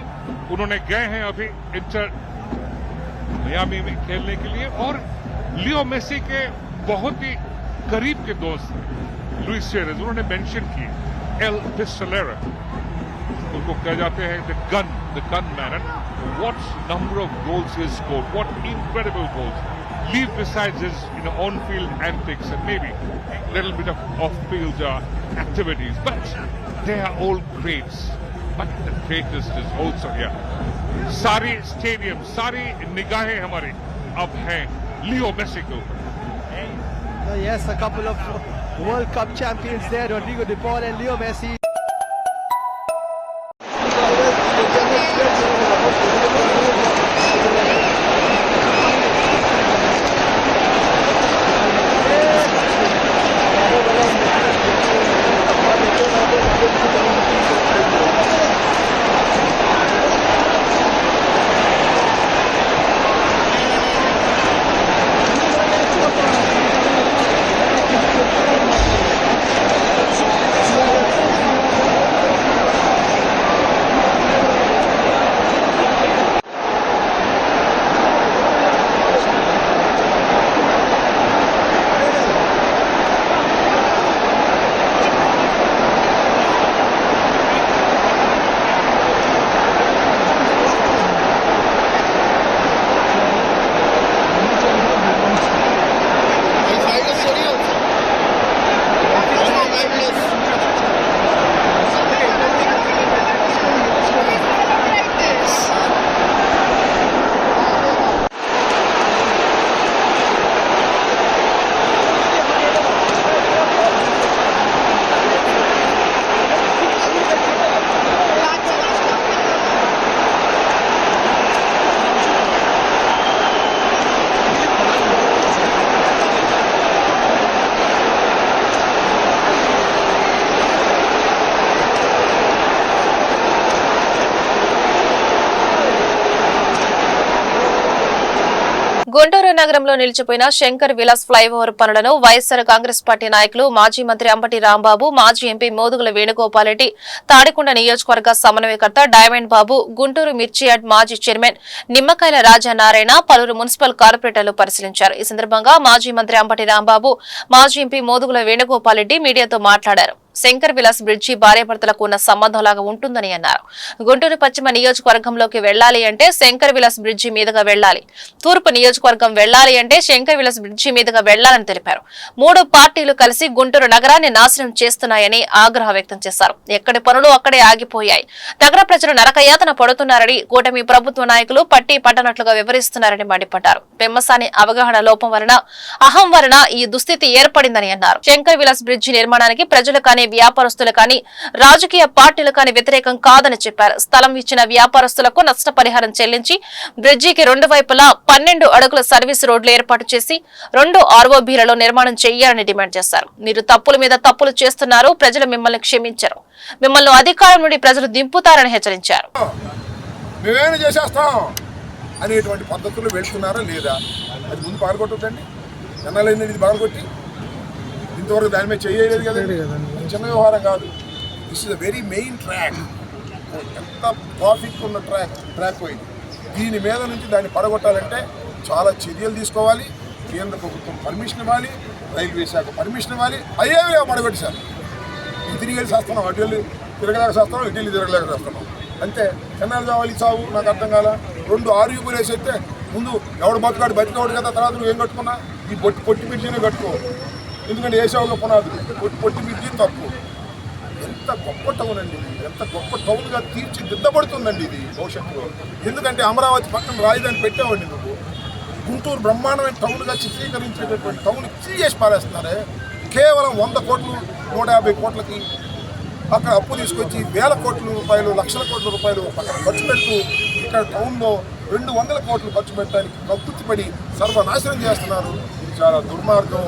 उन्होंने गए हैं अभी इंटर मियामी में खेलने के लिए। और लियो मेसी के बहुत ही करीब के दोस्त लुइस सुआरेज़, उन्होंने मेंशन किए एल पिस्टोलेरा, उनको कह जाते हैं the gun man, and what number of goals he scored, what incredible goals. leave besides his on-field antics and maybe a little bit of off-field activities. But they are all greats. But the greatest is also here. सारे stadium, सारी निगाहें हमारे अब हैं Leo Messi के ऊपर. Yes, a couple of World Cup champions there, Rodrigo de Paul and Leo Messi. Guntur నగరంలో నిలిచిపోయిన శంకర్ విలాస్ ఫ్లైఓవర్ పనులను వైఎస్సార్ కాంగ్రెస్ పార్టీ నాయకులు మాజీ మంత్రి అంబటి రాంబాబు, మాజీ ఎంపీ మోదుగుల వేణుగోపాల్ రెడ్డి, తాడికొండ నియోజకవర్గ సమన్వయకర్త డైమండ్ బాబు, గుంటూరు మిర్చి యార్డ్ మాజీ చైర్మన్ నిమ్మకాయల రాజానారాయణ, పలువురు మున్సిపల్ కార్పొరేటర్లు పరిశీలించారు. ఈ సందర్భంగా మాజీ మంత్రి అంబటి రాంబాబు, మాజీ ఎంపీ మోదుగుల వేణుగోపాల్ రెడ్డి మీడియాతో మాట్లాడారు. శంకర్ విలాస్ బ్రిడ్జి భార్యాభర్తలకు ఉన్న సంబంధంలాగా ఉంటుందని అన్నారు. గుంటూరు పశ్చిమ నియోజకవర్గంలోకి వెళ్లాలి అంటే శంకర్ విలాస్ బ్రిడ్జి మీదుగా వెళ్లాలి, తూర్పు నియోజకవర్గం వెళ్లాలి అంటే శంకర్ విలాస్ బ్రిడ్జి మీదుగా వెళ్లాలని తెలిపారు. 3 పార్టీలు కలిసి గుంటూరు నగరాన్ని నాశనం చేస్తున్నాయని ఆగ్రహం వ్యక్తం చేశారు. ఎక్కడి పనులు అక్కడే ఆగిపోయాయి, నగర ప్రజలు నరకయాతన పడుతున్నారని, కూటమి ప్రభుత్వ నాయకులు పట్టి పట్టనట్లుగా వివరిస్తున్నారని మండిపడ్డారు. పెమ్మసాని అవగాహన లోపం వలన, అహం వలన ఈ దుస్థితి ఏర్పడిందని అన్నారు. శంకర్ విలాస్ బ్రిడ్జి నిర్మాణానికి ప్రజలు కానీ, వ్యాపారస్తులు కానీ, రాజకీయ పార్టీలు కానీ వ్యతిరేకం కాదని చెప్పారు. స్థలం ఇచ్చిన వ్యాపారస్తులకు నష్టపరిహారం చెల్లించి బ్రిడ్జికి 2 వైపులా 12 అడుగుల సర్వీస్ రోడ్లు ఏర్పాటు చేసి 2 ROBలలో నిర్మాణం చేయాలని డిమాండ్ చేశారు. మీరు తప్పుల మీద తప్పులు చేస్తున్నారు, ప్రజలు మిమ్మల్ని క్షమించరు, మిమ్మల్ని అధికారం నుండి ప్రజలు దింపుతారని హెచ్చరించారు. మేమేమైనా చేసేస్తాం అనేటువంటి పద్ధతులు వెళ్తున్నారా లేదా అది ముందు పాల్గొట్టండి. ఎన్నాళ్ళైంది ఇది పాల్గొట్టి ఇంతవరకు దాని మీద చేయలేదు కదండి. చిన్న వ్యవహారం కాదు. This is a very main track. ఎంత ట్రాఫిక్ ఉన్న ట్రాక్ పోయింది. దీని మీద నుంచి దాన్ని పడగొట్టాలంటే చాలా చర్యలు తీసుకోవాలి. కేంద్ర ప్రభుత్వం పర్మిషన్ ఇవ్వాలి, రైల్వే శాఖ పర్మిషన్ ఇవ్వాలి. అయ్యేవి పడగొట్టేశారు. ఇది తిరిగి వెళ్ళి చేస్తున్నాం, అటు వెళ్ళి తిరగలేక చేస్తున్నాం, ఇటు వెళ్ళి తిరగలేక చేస్తున్నాం. అంతే. ఎన్నాళ్ళు కావాలి చావు నాకు అర్థం కాల. 2 RUBలు వేసేస్తే ముందు ఎవడు బతుకాడు బతికాడు కదా, తర్వాత నువ్వు ఏం కట్టుకున్నా ఈ పొట్టి బ్రిడ్జినే కట్టుకో. ఎందుకంటే వేసావుగా పునాదులు పొట్టి బ్రిడ్జి తప్పు. ఎంత గొప్ప టౌన్ అండి, ఎంత గొప్ప టౌన్గా తీర్చిదిద్దబడుతుందండి ఇది భవిష్యత్తులో. ఎందుకంటే అమరావతి పక్కన రాజధాని పెట్టావండి నువ్వు. గుంటూరు బ్రహ్మాండమైన టౌన్గా చిత్రీకరించేటటువంటి టౌన్ చేసి పారేస్తున్నారే. కేవలం 100 కోట్లు 150 కోట్లకి అక్కడ అప్పు తీసుకొచ్చి 1000 కోట్ల రూపాయలు, లక్షల కోట్ల రూపాయలు అక్కడ ఖర్చు పెడుతూ ఇక్కడ టౌన్లో 200 కోట్లు ఖర్చు పెట్టడానికి కక్కుర్తిపడి సర్వనాశనం చేస్తున్నారు. ఇది చాలా దుర్మార్గం.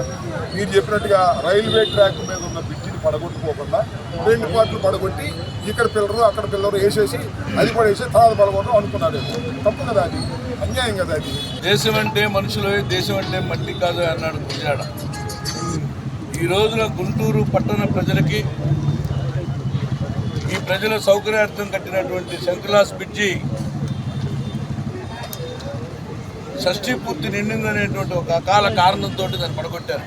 మీరు చెప్పినట్టుగా రైల్వే ట్రాక్ మీద ఉన్న బ్రిడ్జిని పడగొట్టుకోకుండా 2 పార్ట్లు పడగొట్టి ఇక్కడ పిల్లరు అక్కడ పిల్లరు వేసేసి అది కూడా వేసి తర్వాత పడగొట్టడం అనుకున్నారు. తప్పు కదా, అది అన్యాయం కదా. అది దేశం అంటే మనుషులు, దేశం అంటే మట్టి కాదు అన్నాడు గుజరాడ. ఈ రోజున గుంటూరు పట్టణ ప్రజలకి, ఈ ప్రజల సౌకర్యార్థం కట్టినటువంటి శంకర్ విలాస్ బ్రిడ్జి షష్ఠీ పూర్తి నిండిందనేటువంటి ఒక అకాల కారణంతో దాన్ని పడగొట్టారు.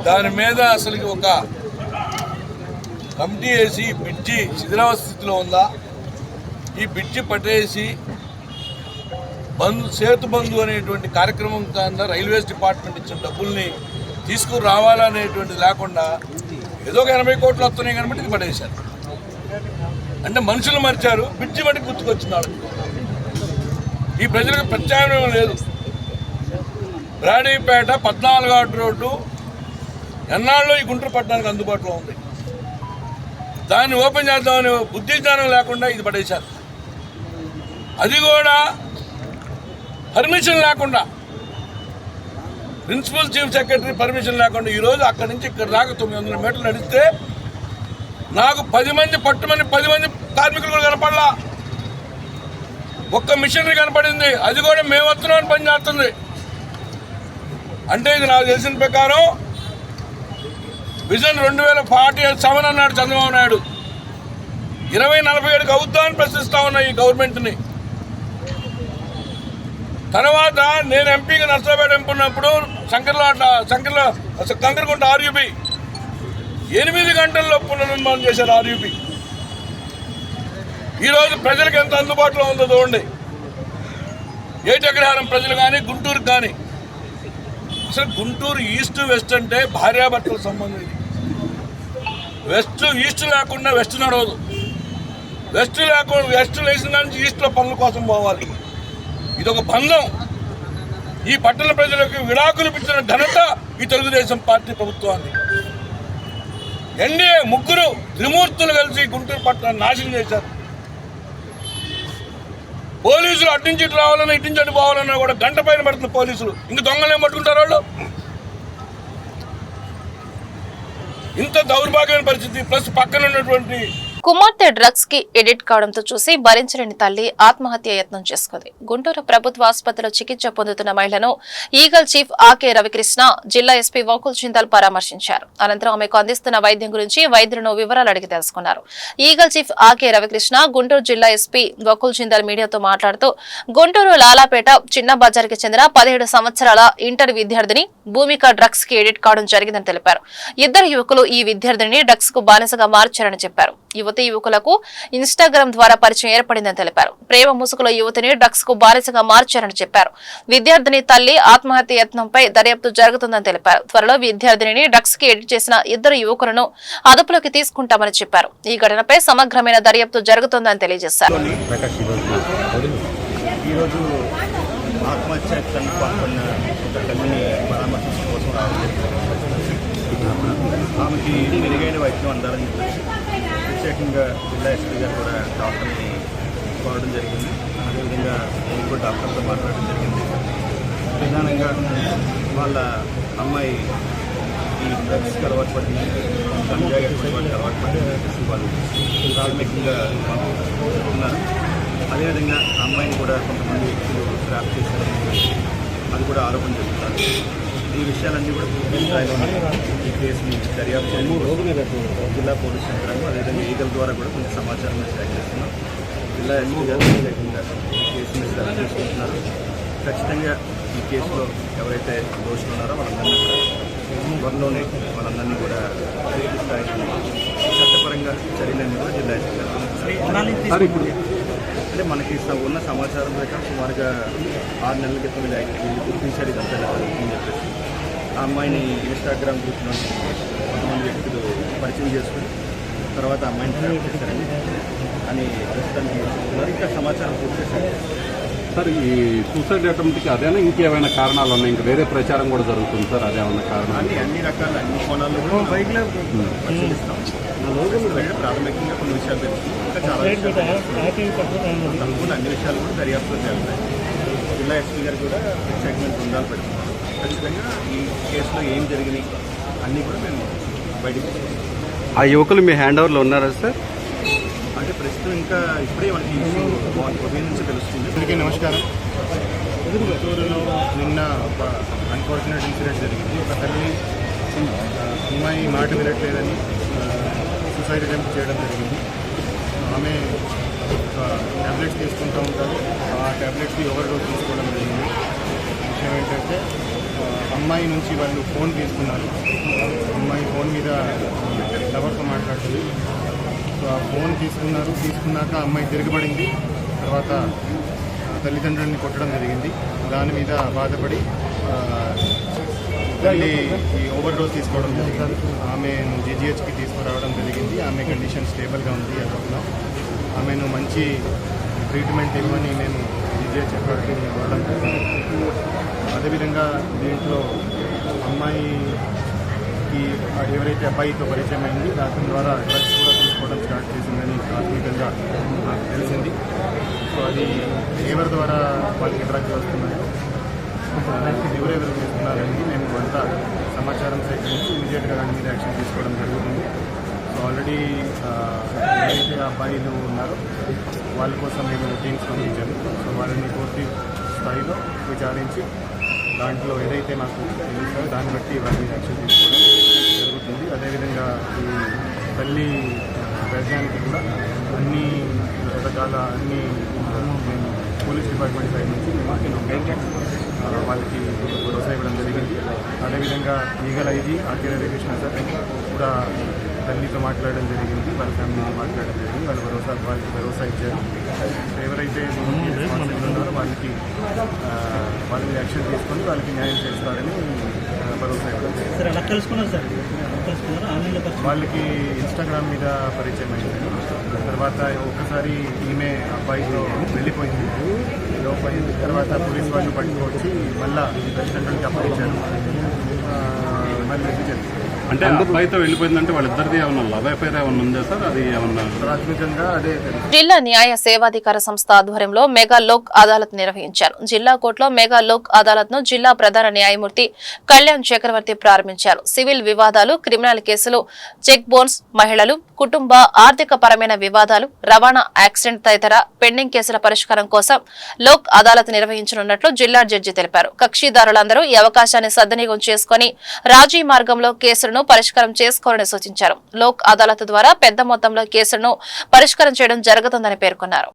దాని మీద అసలుకి ఒక కమిటీ వేసి బ్రిడ్జి శిథిలావస్థ స్థితిలో ఉందా, ఈ బ్రిడ్జి పట్టేసి సేతు బంధు అనేటువంటి కార్యక్రమం కింద రైల్వేస్ డిపార్ట్మెంట్ ఇచ్చిన డబ్బుల్ని తీసుకురావాలనేటువంటిది లేకుండా ఏదో ఒక 80 కోట్లు వస్తున్నాయి కాబట్టి ఇది పడేశారు. అంటే మనుషులు మర్చారు, బ్రిడ్జి మటుకు గుర్తుకొచ్చింది వాళ్ళకి. ఈ ప్రజలకు ప్రత్యామ్నాయం లేదు. బ్రాడీపేట 14 రోడ్డు ఎన్నాళ్ళు ఈ గుంటూరు పట్టణానికి అందుబాటులో ఉంది. దాన్ని ఓపెన్ చేద్దామని బుద్ధి జ్ఞానం లేకుండా ఇది పడేశారు. అది కూడా పర్మిషన్ లేకుండా, ప్రిన్సిపల్ చీఫ్ సెక్రటరీ పర్మిషన్ లేకుండా ఈరోజు అక్కడి నుంచి ఇక్కడ దాకా 900 మీటర్లు నడిస్తే నాకు 10 మంది పట్టుమని 10 మంది కార్మికులు కూడా కనపడలా. ఒక్క మిషనరీ కనపడింది, అది కూడా మేము వస్తున్నామని పని చేస్తుంది. అంటే ఇది నాకు తెలిసిన ప్రకారం విజన్ 2047 అన్నాడు చంద్రబాబు నాయుడు. 2047కి అవుద్దామని ప్రశ్నిస్తా ఉన్నా ఈ గవర్నమెంట్ని. తర్వాత నేను ఎంపీగా నర్సరావుపేట ఎంపీ ఉన్నప్పుడు కంకరగుంట ఆర్యూబీ 8 గంటల్లో పునర్నిర్మాణం చేశారు. ఆర్యూబీ ఈరోజు ప్రజలకు ఎంత అందుబాటులో ఉందో చూడండి. ఏటగ్రహారం ప్రజలు కానీ, గుంటూరుకు కానీ. అసలు గుంటూరు ఈస్ట్ వెస్ట్ అంటే భార్యాభర్తల సంబంధం. ఇది ఈస్ట్ లేకుండా వెస్ట్ నడవదు. వెస్ట్ లేచిన నుంచి ఈస్ట్లో పనుల కోసం పోవాలి. ఇది ఒక బంధం. ఈ పట్టణ ప్రజలకు విడాకులు ఇచ్చిన ఘనత ఈ తెలుగుదేశం పార్టీ ప్రభుత్వాన్ని. ఎన్డీఏ ముగ్గురు త్రిమూర్తులు కలిసి గుంటూరు పట్టణాన్ని నాశనం చేశారు. పోలీసులు అట్నుంచి ఇటు రావాలన్నా ఇటు నుంచి అటు పోవాలన్నా కూడా గంట పైన పడుతుంది పోలీసులు. ఇంక దొంగలు ఏం పట్టుకుంటారు వాళ్ళు? ఇంత దౌర్భాగ్యమైన పరిస్థితి. ప్లస్ పక్కన ఉన్నటువంటి కుమార్తె డ్రగ్స్ కి ఎడిట్ కావడంతో చూసి భరించలేని తల్లి ఆత్మహత్య యత్నం చేసుకుంది. గుంటూరు ప్రభుత్వ ఆసుపత్రిలో చికిత్స పొందుతున్న మహిళను ఈగల్ చీఫ్ ఆకే రవికృష్ణ, జిల్లా ఎస్పీ వకుల్ జిందాల్ పరామర్శించారు. అనంతరం ఆమెకు అందిస్తున్న వైద్యం గురించి వైద్యులను వివరాలు అడిగి తెలుసుకున్నారు. ఈగల్ చీఫ్ ఆకే రవికృష్ణ గుంటూరు జిల్లా ఎస్పీ వకుల్ జిందాల్ మీడియాతో మాట్లాడుతూ గుంటూరు లాలాపేట చిన్న బజార్కి చెందిన 17 సంవత్సరాల ఇంటర్ విద్యార్థిని భూమిక డ్రగ్స్ కి ఎడిట్ కావడం జరిగిందని తెలిపారు. 2 యువకులు ఈ విద్యార్థిని డ్రగ్స్ కు బానిసగా మార్చారని చెప్పారు. యువకులకు ఇన్స్టాగ్రామ్ ద్వారా పరిచయం ఏర్పడిందని తెలిపారు. ప్రేమ ముసుగులో యువతిని డ్రగ్స్ కు బానిసగా మార్చారని చెప్పారు. విద్యార్థిని తల్లి ఆత్మహత్య యత్నంపై దర్యాప్తు జరుగుతుందని తెలిపారు. త్వరలో విద్యార్థిని డ్రగ్స్ కి ఎడిట్ చేసిన 2 యువకులను అదుపులోకి తీసుకుంటామని చెప్పారు. ఈ ఘటనపై సమగ్రమైన దర్యాప్తు జరుగుతుందని తెలియజేశారు. ఆమెకి మెరుగైన వైద్యం అందాలని ప్రత్యేకంగా జిల్లా ఎస్పీ గారు కూడా డాక్టర్ని కోరడం జరిగింది. అదేవిధంగా నేను కూడా డాక్టర్తో మాట్లాడడం జరిగింది. ప్రధానంగా వాళ్ళ అమ్మాయి ఈ డ్రగ్స్కి అలవాటు పడింది, గంజాయి అలవాటు పడింది వాళ్ళు ప్రాథమికంగా ఉన్నారు. అదేవిధంగా అమ్మాయిని కూడా కొంతమంది వ్యక్తులు ట్రాప్ చేశారని అది కూడా ఆరోపణ జరుగుతారు. ఈ విషయాలన్నీ కూడా పూర్తి స్థాయిలో ఈ కేసుని దర్యాప్తు జిల్లా పోలీస్ యంత్రాంగం అదేవిధంగా ఈగల్ ద్వారా కూడా కొంచెం సమాచారం షేర్ చేస్తున్నాం. జిల్లా ఎస్పీ గారు ప్రత్యేకంగా ఈ కేసుని దర్యాప్తు చేసుకుంటున్నారు. ఖచ్చితంగా ఈ కేసులో ఎవరైతే దోషులు ఉన్నారో వాళ్ళందరినీ కూడా త్వరలోనే వాళ్ళందరినీ కూడా పూర్తి స్థాయిలో చట్టపరంగా చర్యలన్నీ కూడా జిల్లా ఎస్పీ గారు ఇప్పుడు అంటే మనకి ఉన్న సమాచారం ప్రకారం సుమారుగా 6 నెలల క్రితం గుర్తించారు ఇదంతా జరుగుతుందని చెప్పేసి ఆ అమ్మాయిని ఇన్స్టాగ్రామ్ గ్రూప్లో కొంతమంది వ్యక్తులు పరిచయం చేసుకుని తర్వాత అమ్మాయిని ట్రాప్ చేశారని అని ప్రస్తుతానికి చెప్తున్నారు. ఇంకా సమాచారం పూర్తి చేశారు. సార్, ఈ సూసైడ్ అటెంప్ట్కి అదేనా ఇంకేమైనా కారణాలు ఉన్నాయి? ఇంకా వేరే ప్రచారం కూడా జరుగుతుంది సార్, అదేమన్నా కారణాలు? అన్ని రకాల అన్ని కోణాల్లో కూడా పరిశీలిస్తాం. ప్రాథమికంగా కొన్ని విషయాలు తెలుస్తుంది. ఇంకా చాలా విషయాలు తప్పకుండా అన్ని విషయాలు కూడా దర్యాప్తు చేస్తాయి. జిల్లా ఎస్పీ గారు కూడా ప్రత్యేకమైన బృందాలు పెడుతున్నారు. ఖచ్చితంగా ఈ కేసులో ఏం జరిగినాయి అన్నీ కూడా మేము బయటకు ఆ యువకులు మీ హ్యాండ్ ఓవర్లో ఉన్నారా సార్? అంటే ప్రస్తుతం ఇంకా ఇప్పుడే మనకి ఉదయం నుంచి తెలుస్తుంది. అందుకే నమస్కారం. గుంటూరులో నిన్న ఒక అన్ఫార్చునేట్ ఇన్సిడెంట్ జరిగింది. ఒక తల్లి అమ్మాయి మాట వినట్లేదని సూసైడ్ అటెంప్ట్ చేయడం జరిగింది. ఆమె ట్యాబ్లెట్స్ తీసుకుంటూ ఉంటారు. ఆ ట్యాబ్లెట్స్కి ఓవర్ డోస్ తీసుకోవడం జరిగింది. విషయం ఏంటంటే అమ్మాయి నుంచి వాళ్ళు ఫోన్ తీసుకున్నారు. అమ్మాయి ఫోన్ మీద లవర్తో మాట్లాడుతుంది. సో ఆ ఫోన్ తీసుకున్నాక అమ్మాయి తిరగబడింది. తర్వాత తల్లిదండ్రుల్ని కొట్టడం జరిగింది. దాని మీద బాధపడి తల్లి ఈ ఓవర్ డోస్ తీసుకోవడం జరిగింది. ఆమెను జీజీహెచ్కి తీసుకురావడం జరిగింది. ఆమె కండిషన్ స్టేబుల్గా ఉంది. అదొకలా ఆమెను మంచి ట్రీట్మెంట్ ఇవ్వని మేము జీజీహెచ్ ఎక్కడికి ఇవ్వడం జరిగింది. అదేవిధంగా దీంట్లో అమ్మాయికి ఎవరైతే అబ్బాయితో పరిచయం అయింది దాని ద్వారా డ్రగ్స్ కూడా తీసుకోవడం స్టార్ట్ చేసిందని ప్రాథమికంగా నాకు తెలిసింది. సో అది ఎవరి ద్వారా వాళ్ళకి డ్రగ్స్ వస్తున్నాయో ఎవరెవరు చేస్తున్నారని మేము అంతా సమాచారం సేకరించి ఇమీడియట్గా దాని మీద యాక్షన్ తీసుకోవడం జరుగుతుంది. సో ఆల్రెడీ ఏదైతే అబ్బాయిలు ఉన్నారో వాళ్ళ కోసం మేము టీమ్స్ పంపించాము. సో వాళ్ళని పూర్తి స్థాయిలో విచారించి దాంట్లో ఏదైతే మాకు తెలుసో దాన్ని బట్టి వాళ్ళ మీద యాక్షన్ తీసుకోవడం జరుగుతుంది. అదేవిధంగా ఈ తల్లి వైద్యానికి కూడా అన్ని రకాల అన్ని మేము పోలీస్ డిపార్ట్మెంట్ సైడ్ నుంచి వాళ్ళకి భరోసా ఇవ్వడం జరిగింది. అదేవిధంగా legal IG RK Krishna sir కూడా తల్లితో మాట్లాడడం జరిగింది, వాళ్ళ ఫ్యామిలీతో మాట్లాడడం జరిగింది. వాళ్ళకి భరోసా ఇచ్చారు. ఎవరైతే రెస్పాన్సిబుల్ ఉన్నారో వాళ్ళకి యాక్షన్ తీసుకొని వాళ్ళకి న్యాయం చేస్తారని భరోసా ఇవ్వడం జరిగింది. వాళ్ళకి ఇన్స్టాగ్రామ్ మీద పరిచయం అయింది. తర్వాత ఒక్కసారి ఈమె అబ్బాయితో వెళ్ళిపోయింది. తర్వాత పోలీసు వాళ్ళు పట్టుకొచ్చి మళ్ళీ తల్లిదండ్రులకి అప్పగించారు. మళ్ళీ అంటే అబ్బాయితో వెళ్ళిపోయిందంటే వాళ్ళిద్దరిది ఏమన్నా లవ్ అఫైర్ ఏమన్నా ఉందా సార్? అది ఏమన్నా ప్రాథమికంగా అదే. జిల్లా న్యాయ సేవాధికార సంస్థ ఆధ్వర్యంలో మెగా లోక్ అదాలత్ నిర్వహించారు. జిల్లా కోర్టులో మెగా లోక్ అదాలత్ ను జిల్లా ప్రధాన న్యాయమూర్తి కళ్యాణ్ చక్రవర్తి ప్రారంభించారు. సివిల్ వివాదాలు, క్రిమినల్ కేసులు, చెక్ బౌన్స్, మహిళలు, కుటుంబ ఆర్థిక పరమైన వివాదాలు, రవాణా, యాక్సిడెంట్ తదితర పెండింగ్ కేసుల పరిష్కారం కోసం లోక్ అదాలత్ నిర్వహించనున్నట్లు జిల్లా జడ్జి తెలిపారు. కక్షిదారులందరూ ఈ అవకాశాన్ని సద్వినియోగం చేసుకుని రాజీ మార్గంలో కేసులను పరిష్కారం చేసుకోవాలని సూచించారు. లోక్ అదాలత్ ద్వారా పెద్ద మొత్తంలో కేసులను పరిష్కారం చేయడం జరుగుతుందని పేర్కొన్నారు.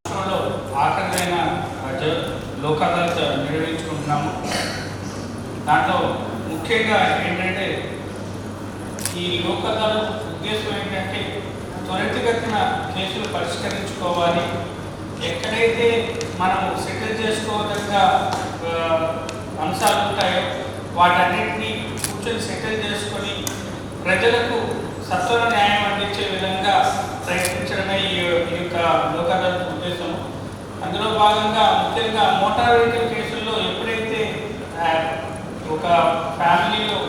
దాంట్లో ముఖ్యంగా ఏంటంటే ఈ లోక్ అదాలత్ ఉద్దేశం ఏంటంటే త్వరితగతిన కేసులు పరిష్కరించుకోవాలి. ఎక్కడైతే మనం సెటిల్ చేసుకోదగ్గ అంశాలు ఉంటాయో వాటన్నింటినీ కూర్చొని సెటిల్ చేసుకొని ప్రజలకు సత్వర న్యాయం అందించే విధంగా ప్రయత్నించడమే ఈ యొక్క లోక్ అదాలత్ ఉద్దేశం. అందులో భాగంగా ముఖ్యంగా మోటార్ వెహికల్ కేసుల్లో ఎప్పుడైతే ఒక ఫ్యామిలీలో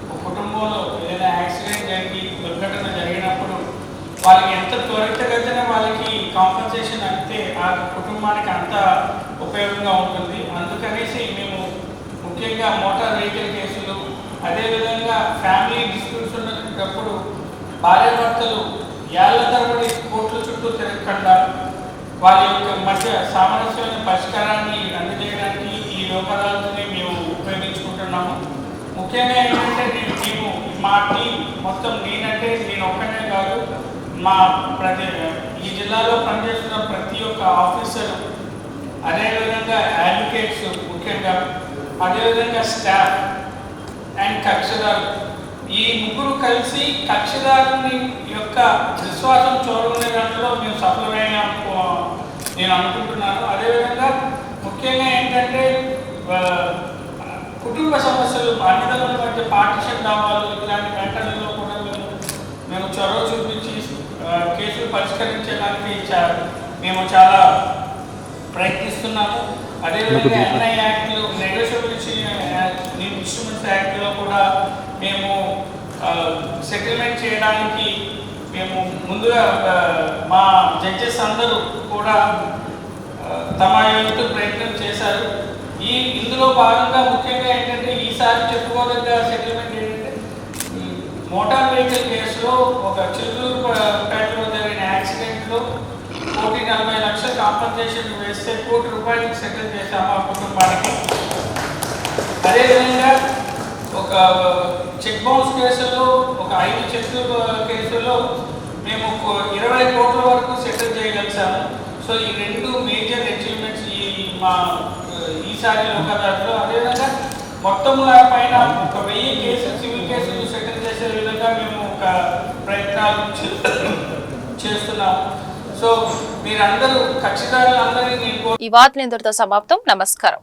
ఒక కుటుంబంలో ఏదైనా యాక్సిడెంట్ జరిగి దుర్ఘటన జరిగినప్పుడు వాళ్ళకి ఎంత త్వరితగతిన వాళ్ళకి కాంపన్సేషన్ అంతే ఆ కుటుంబానికి అంత ఉపయోగంగా ఉంటుంది. అందుకనేసి మేము ముఖ్యంగా మోటార్ వెహికల్ కేసులు, అదేవిధంగా ఫ్యామిలీ డిస్ప్యూట్స్ ఉన్నప్పుడు భార్యాభర్తలు ఏళ్ల తరబడి కోర్టుల చుట్టూ తిరగకుండా వాళ్ళ యొక్క మధ్య సామరస్యమైన పరిష్కారాన్ని అందజేయడానికి ఈ లోక్ అదాలత్ని మేము ఉపయోగించుకుంటున్నాము. ముఖ్యంగా ఏంటంటే మేము మా టీం మొత్తం నేనంటే నేను ఒక్కనే కాదు, మా ఈ జిల్లాలో పనిచేస్తున్న ప్రతి ఒక్క ఆఫీసర్, అదేవిధంగా అడ్వకేట్స్ ముఖ్యంగా, అదేవిధంగా స్టాఫ్ అండ్ కక్షదారు, ఈ ముగ్గురు కలిసి కక్షదారుని యొక్క విశ్వాసం చూడకునే దాంట్లో మేము సఫలమైన నేను అనుకుంటున్నాను. అదేవిధంగా ముఖ్యంగా ఏంటంటే కుటుంబ సమస్యలు, అన్నదమ్ముల మధ్య పార్టిషన్ దావాలు, ఇలాంటి ఘటనల్లో కూడా మేము చొరవ చూపించి కేసులు పరిష్కరించడానికి మేము చాలా ప్రయత్నిస్తున్నాము. అదేవిధంగా ఎన్ఐ యాక్ట్లు, నెగోషియబిలిటీ ఇన్స్ట్రుమెంట్స్ యాక్ట్లో కూడా మేము సెటిల్మెంట్ చేయడానికి మేము ముందుగా మా జడ్జెస్ అందరూ కూడా తమ యొక్క ప్రయత్నం చేశారు. ఇందులో భాగంగా ముఖ్యంగా ఏంటంటే ఈసారి చెప్పుకోదగ్గ సెటిల్మెంట్ ఏంటంటే మోటార్ వెహికల్ కేసులో ఒక చిత్తూరుపేటలో జరిగిన యాక్సిడెంట్లో 1,40 లక్షల కాంపన్సేషన్ వేస్తే ₹1 కోటి సెటిల్ చేశాము ఆ కుటుంబానికి. అదేవిధంగా ఒక చెక్ బౌన్స్ కేసుల్లో, ఒక 5 చెక్ కేసుల్లో మేము 20 కోట్ల వరకు సెటిల్ చేయగలిసాము. సో ఈ 2 మేజర్ అచీవ్మెంట్స్ ఈసారి లోక్ అదాలత్లో. అదేవిధంగా మొత్తం పైన ఒక 1000 కేసులు, సివిల్ కేసులు సెటిల్ చేసే విధంగా మేము ఒక ప్రయత్నాలు చేస్తున్నాము. సో మీరందరూ కక్షిదారులందరినీ ఈ వార్తలు ఇంతటితో సమాప్తం. నమస్కారం.